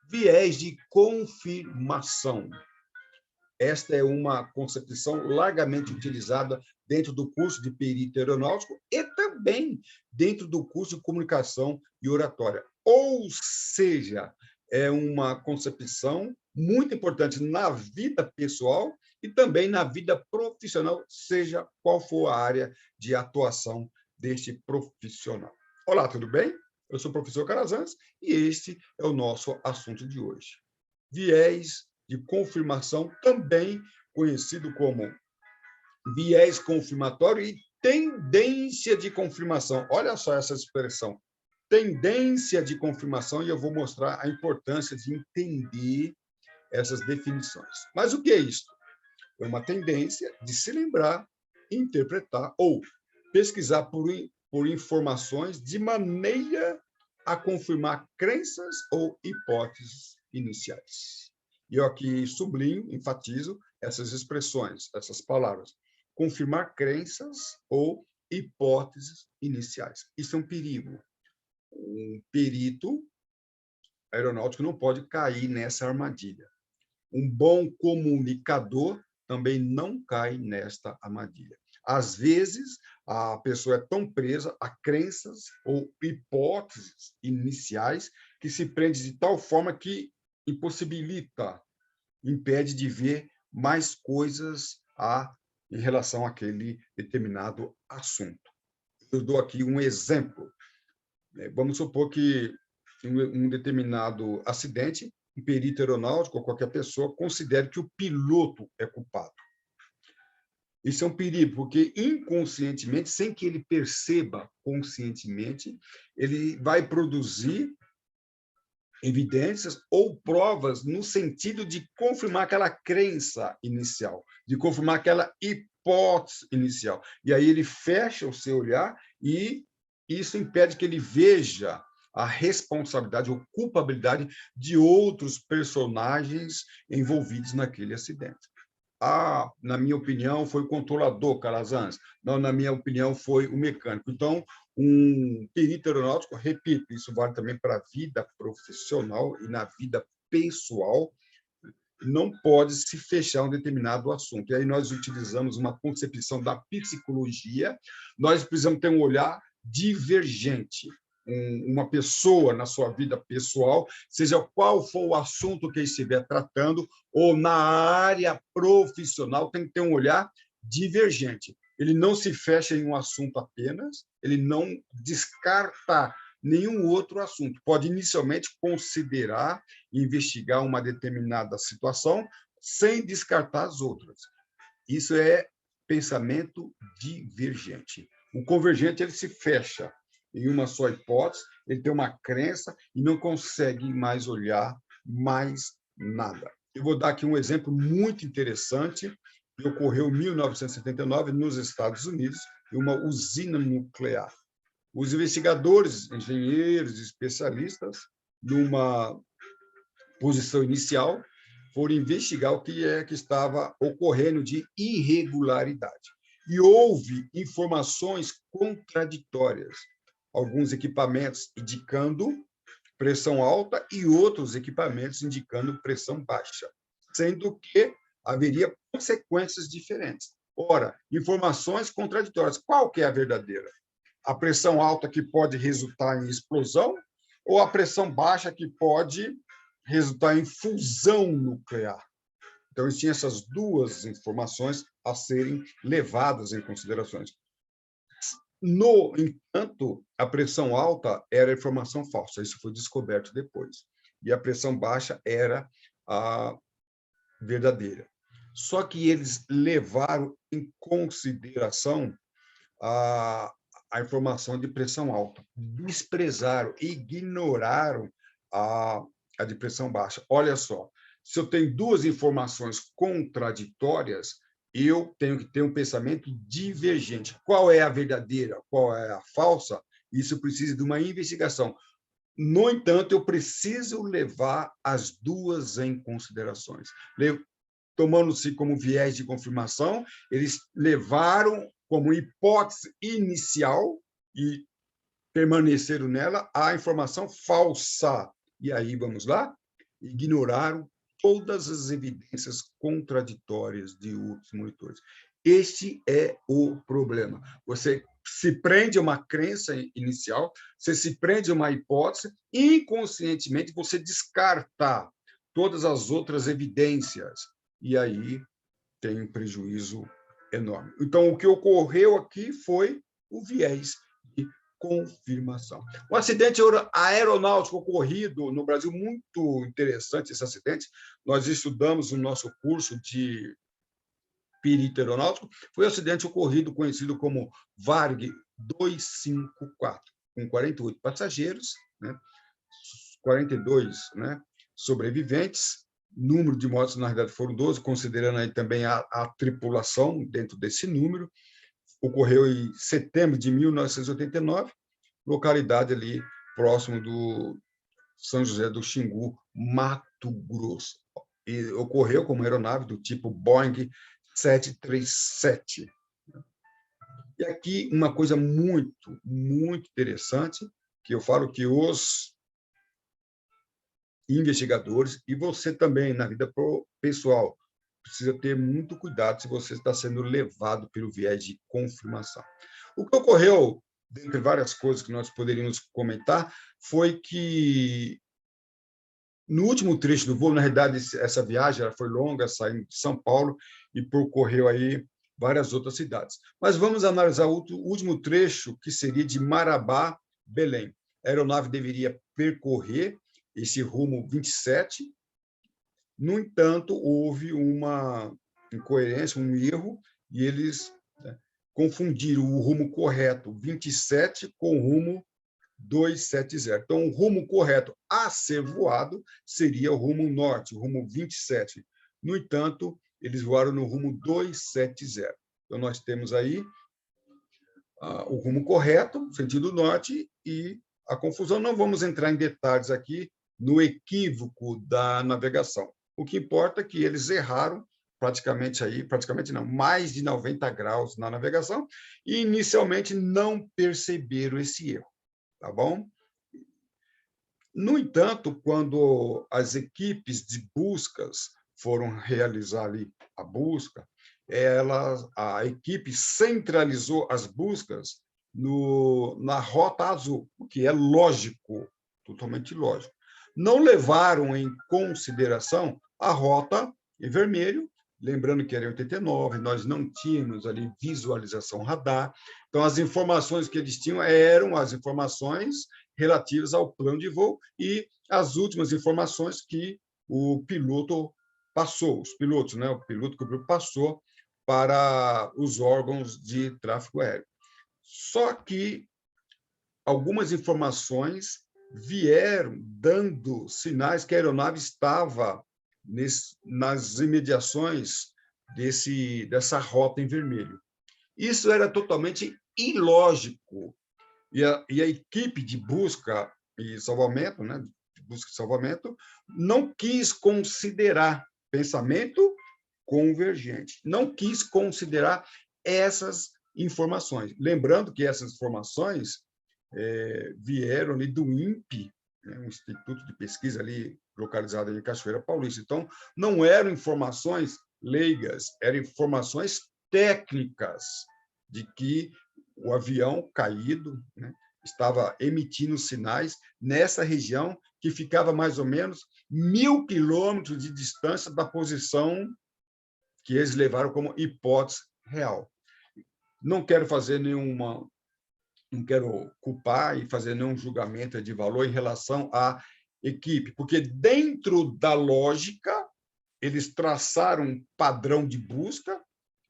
Viés de confirmação. Esta é uma concepção largamente utilizada dentro do curso de perito aeronáutico e também dentro do curso de comunicação e oratória. Ou seja, é uma concepção muito importante na vida pessoal e também na vida profissional, seja qual for a área de atuação deste profissional. Olá, tudo bem? Eu sou o professor Calazans e este é o nosso assunto de hoje. Viés de confirmação, também conhecido como viés confirmatório e tendência de confirmação. Olha só essa expressão, tendência de confirmação, e eu vou mostrar a importância de entender essas definições. Mas o que é isso? É uma tendência de se lembrar, interpretar ou pesquisar por informações de maneira a confirmar crenças ou hipóteses iniciais. E eu aqui sublinho, enfatizo essas expressões, essas palavras. Confirmar crenças ou hipóteses iniciais. Isso é um perigo. Um perito aeronáutico não pode cair nessa armadilha. Um bom comunicador também não cai nesta armadilha. Às vezes, a pessoa é tão presa a crenças ou hipóteses iniciais que se prende de tal forma que impossibilita, impede de ver mais coisas em relação àquele determinado assunto. Eu dou aqui um exemplo. Vamos supor que um determinado acidente, um perito aeronáutico ou qualquer pessoa considere que o piloto é culpado. Isso é um perigo, porque inconscientemente, sem que ele perceba conscientemente, ele vai produzir evidências ou provas no sentido de confirmar aquela crença inicial, de confirmar aquela hipótese inicial. E aí ele fecha o seu olhar e isso impede que ele veja a responsabilidade ou culpabilidade de outros personagens envolvidos naquele acidente. Na minha opinião, foi o controlador, Calazans. Não, na minha opinião, foi o mecânico. Então, um perito aeronáutico, repito, isso vale também para a vida profissional e na vida pessoal, não pode se fechar um determinado assunto. E aí nós utilizamos uma concepção da psicologia, nós precisamos ter um olhar divergente. Uma pessoa na sua vida pessoal, seja qual for o assunto que estiver tratando, ou na área profissional, tem que ter um olhar divergente. Ele não se fecha em um assunto apenas, ele não descarta nenhum outro assunto. Pode inicialmente considerar e investigar uma determinada situação sem descartar as outras. Isso é pensamento divergente. O convergente ele se fecha em uma só hipótese, ele tem uma crença e não consegue mais olhar mais nada. Eu vou dar aqui um exemplo muito interessante que ocorreu em 1979 nos Estados Unidos, em uma usina nuclear. Os investigadores, engenheiros, especialistas, numa posição inicial, foram investigar o que é que estava ocorrendo de irregularidade. E houve informações contraditórias. Alguns equipamentos indicando pressão alta e outros equipamentos indicando pressão baixa, sendo que haveria consequências diferentes. Ora, informações contraditórias. Qual que é a verdadeira? A pressão alta que pode resultar em explosão ou a pressão baixa que pode resultar em fusão nuclear? Então, tinha essas duas informações a serem levadas em considerações. No entanto, a pressão alta era informação falsa, isso foi descoberto depois. E a pressão baixa era a verdadeira. Só que eles levaram em consideração a informação de pressão alta, desprezaram, ignoraram a de pressão baixa. Olha só, se eu tenho duas informações contraditórias, eu tenho que ter um pensamento divergente. Qual é a verdadeira, qual é a falsa? Isso precisa de uma investigação. No entanto, eu preciso levar as duas em considerações. Tomando-se como viés de confirmação, eles levaram como hipótese inicial e permaneceram nela a informação falsa. E aí, vamos lá? ignoraram todas as evidências contraditórias de outros monitores. Este é o problema. Você se prende a uma crença inicial, você se prende a uma hipótese, e inconscientemente você descarta todas as outras evidências, e aí tem um prejuízo enorme. Então, o que ocorreu aqui foi o viés de confirmação. Um acidente aeronáutico ocorrido no Brasil, muito interessante esse acidente, nós estudamos no nosso curso de perito aeronáutico, foi um acidente ocorrido, conhecido como Varg 254, com 48 passageiros, né, 42, né, sobreviventes, número de mortos, na realidade, foram 12, considerando aí também a tripulação dentro desse número. Ocorreu em setembro de 1989, localidade ali próximo do São José do Xingu, Mato Grosso. E ocorreu como aeronave do tipo Boeing 737. E aqui uma coisa muito, muito interessante, que eu falo que os investigadores, e você também, na vida pessoal, precisa ter muito cuidado se você está sendo levado pelo viés de confirmação. O que ocorreu, dentre várias coisas que nós poderíamos comentar, foi que, no último trecho do voo, na realidade, essa viagem ela foi longa, saindo de São Paulo e percorreu aí várias outras cidades. Mas vamos analisar o último trecho, que seria de Marabá, Belém. A aeronave deveria percorrer esse rumo 27. No entanto, houve uma incoerência, um erro, e eles, né, confundiram o rumo correto 27 com o rumo 270. Então, o rumo correto a ser voado seria o rumo norte, o rumo 27. No entanto, eles voaram no rumo 270. Então, nós temos aí o rumo correto, sentido norte, e a confusão. Não vamos entrar em detalhes aqui no equívoco da navegação. O que importa é que eles erraram praticamente não, mais de 90 graus na navegação, e inicialmente não perceberam esse erro, tá bom? No entanto, quando as equipes de buscas foram realizar ali a busca, a equipe centralizou as buscas na Rota Azul, o que é lógico, totalmente lógico. Não levaram em consideração a Rota em vermelho, lembrando que era em 89, nós não tínhamos ali visualização radar, então as informações que eles tinham eram as informações relativas ao plano de voo e as últimas informações que o piloto passou, os pilotos, né, o piloto que o grupo passou para os órgãos de tráfego aéreo. Só que algumas informações vieram dando sinais que a aeronave estava nas imediações dessa rota em vermelho. Isso era totalmente ilógico. E a equipe de busca e salvamento, né, de busca e salvamento, não quis considerar pensamento convergente, não quis considerar essas informações. Lembrando que essas informações vieram ali do INPE, né, um instituto de pesquisa ali localizado em Cachoeira Paulista. Então, não eram informações leigas, eram informações técnicas de que o avião caído, né, estava emitindo sinais nessa região que ficava mais ou menos 1.000 quilômetros de distância da posição que eles levaram como hipótese real. Não quero culpar e fazer nenhum julgamento de valor em relação à equipe, porque dentro da lógica eles traçaram um padrão de busca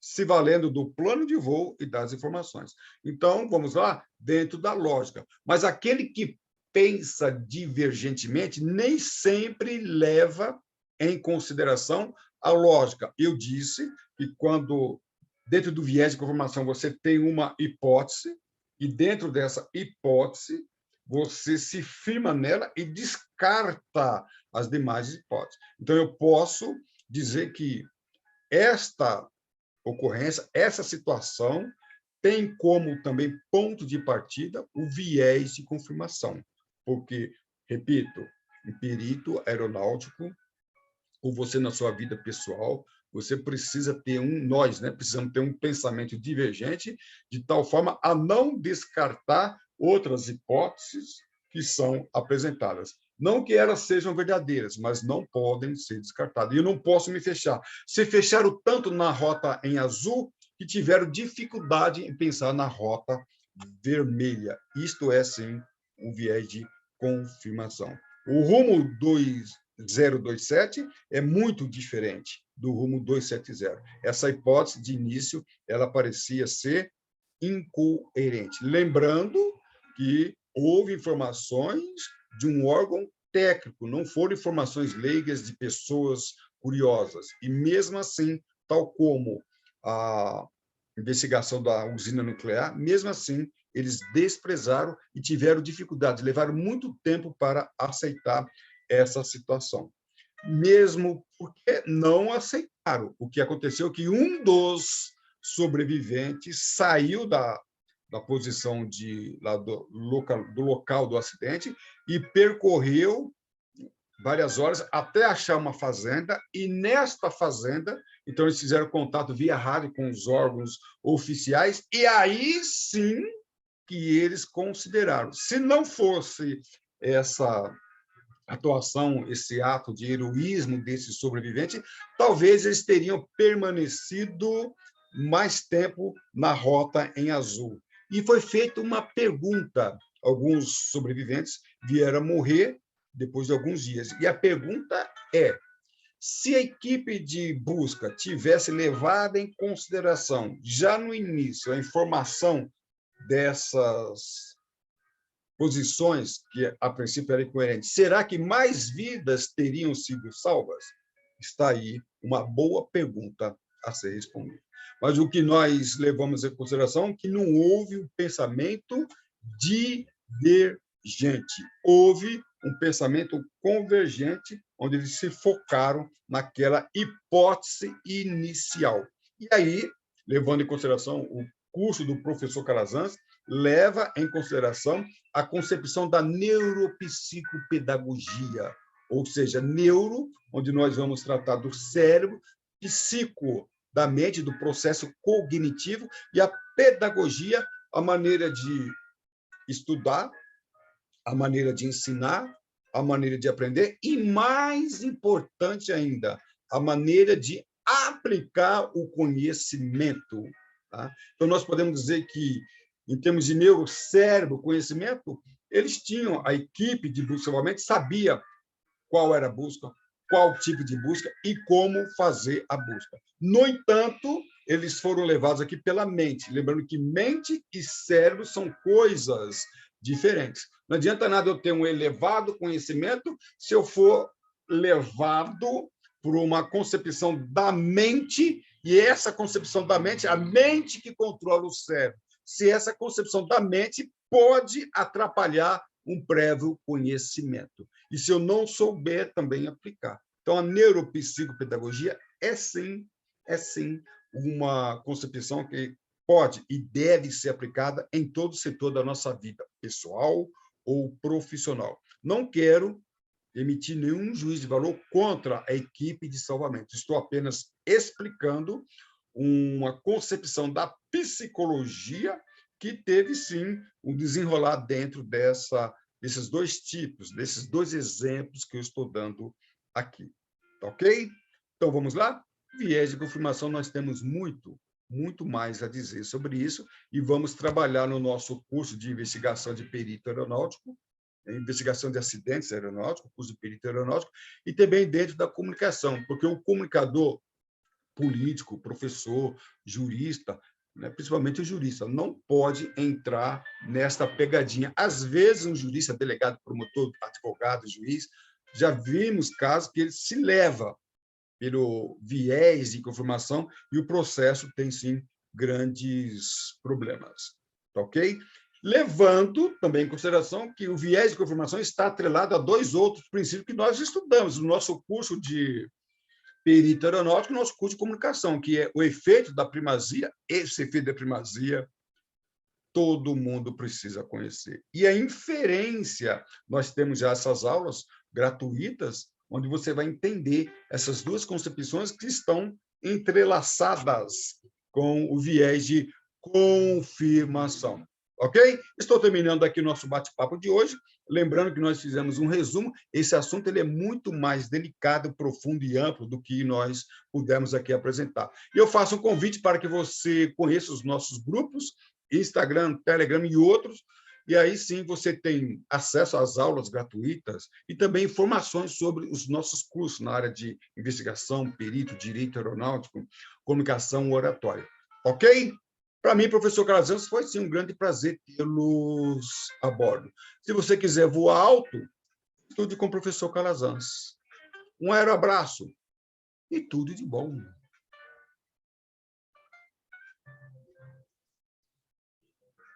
se valendo do plano de voo e das informações. Então, vamos lá, dentro da lógica. Mas aquele que pensa divergentemente nem sempre leva em consideração a lógica. Eu disse que quando, dentro do viés de confirmação, você tem uma hipótese, e dentro dessa hipótese, você se firma nela e descarta as demais hipóteses. Então, eu posso dizer que esta ocorrência, essa situação, tem como também ponto de partida o viés de confirmação. Porque, repito, um perito aeronáutico, ou você na sua vida pessoal, você precisa ter nós, né, precisamos ter um pensamento divergente, de tal forma a não descartar outras hipóteses que são apresentadas. Não que elas sejam verdadeiras, mas não podem ser descartadas. E eu não posso me fechar. Se fecharam tanto na rota em azul que tiveram dificuldade em pensar na rota vermelha. Isto é, sim, um viés de confirmação. O rumo 2027 é muito diferente do rumo 270. Essa hipótese, de início, ela parecia ser incoerente. Lembrando que houve informações de um órgão técnico, não foram informações leigas de pessoas curiosas. E, mesmo assim, tal como a investigação da usina nuclear, mesmo assim, eles desprezaram e tiveram dificuldade, levaram muito tempo para aceitar essa situação. Mesmo porque não aceitaram. O que aconteceu é que um dos sobreviventes saiu da posição lá do local do acidente e percorreu várias horas até achar uma fazenda, e nesta fazenda, então eles fizeram contato via rádio com os órgãos oficiais, e aí sim que eles consideraram. Se não fosse essa atuação, esse ato de heroísmo desse sobrevivente, talvez eles teriam permanecido mais tempo na rota em azul. E foi feita uma pergunta. Alguns sobreviventes vieram a morrer depois de alguns dias. E a pergunta é: se a equipe de busca tivesse levado em consideração, já no início, a informação dessas posições que a princípio eram incoerentes, será que mais vidas teriam sido salvas? Está aí uma boa pergunta a ser respondida. Mas o que nós levamos em consideração é que não houve um pensamento divergente, houve um pensamento convergente, onde eles se focaram naquela hipótese inicial. E aí, levando em consideração o curso do professor Calazans, leva em consideração a concepção da neuropsicopedagogia, ou seja, neuro, onde nós vamos tratar do cérebro, psico, da mente, do processo cognitivo, e a pedagogia, a maneira de estudar, a maneira de ensinar, a maneira de aprender, e, mais importante ainda, a maneira de aplicar o conhecimento. Tá? Então, nós podemos dizer que, em termos de neurocérebro, conhecimento, eles tinham, a equipe de busca sabia qual era a busca, qual tipo de busca e como fazer a busca. No entanto, eles foram levados aqui pela mente, lembrando que mente e cérebro são coisas diferentes. Não adianta nada eu ter um elevado conhecimento se eu for levado por uma concepção da mente, e essa concepção da mente, a mente que controla o cérebro, se essa concepção da mente pode atrapalhar um prévio conhecimento. E se eu não souber também aplicar. Então, a neuropsicopedagogia é sim uma concepção que pode e deve ser aplicada em todo o setor da nossa vida, pessoal ou profissional. Não quero emitir nenhum juízo de valor contra a equipe de salvamento. Estou apenas explicando uma concepção da psicologia que teve, sim, um desenrolar dentro desses dois tipos, desses dois exemplos que eu estou dando aqui. Tá ok? Então, vamos lá? Viés de confirmação, nós temos muito mais a dizer sobre isso, e vamos trabalhar no nosso curso de investigação de perito aeronáutico, investigação de acidentes aeronáuticos, curso de perito aeronáutico, e também dentro da comunicação, porque o comunicador político, professor, jurista, né, principalmente o jurista, não pode entrar nesta pegadinha. Às vezes, um jurista, delegado, promotor, advogado, juiz, já vimos casos que ele se leva pelo viés de confirmação e o processo tem, sim, grandes problemas. Tá ok? Levando também em consideração que o viés de confirmação está atrelado a dois outros princípios que nós estudamos no nosso curso de perito aeronáutico, no nosso curso de comunicação, que é o efeito da primazia. Esse efeito da primazia todo mundo precisa conhecer. E a inferência, nós temos já essas aulas gratuitas, onde você vai entender essas duas concepções que estão entrelaçadas com o viés de confirmação. Ok? Estou terminando aqui o nosso bate-papo de hoje. Lembrando que nós fizemos um resumo, esse assunto ele é muito mais delicado, profundo e amplo do que nós pudemos aqui apresentar. E eu faço um convite para que você conheça os nossos grupos, Instagram, Telegram e outros, e aí sim você tem acesso às aulas gratuitas e também informações sobre os nossos cursos na área de investigação, perito, direito aeronáutico, comunicação, oratória. Ok? Para mim, professor Calazans, foi sim um grande prazer tê-los a bordo. Se você quiser voar alto, estude com o professor Calazans. Um aeroabraço e tudo de bom.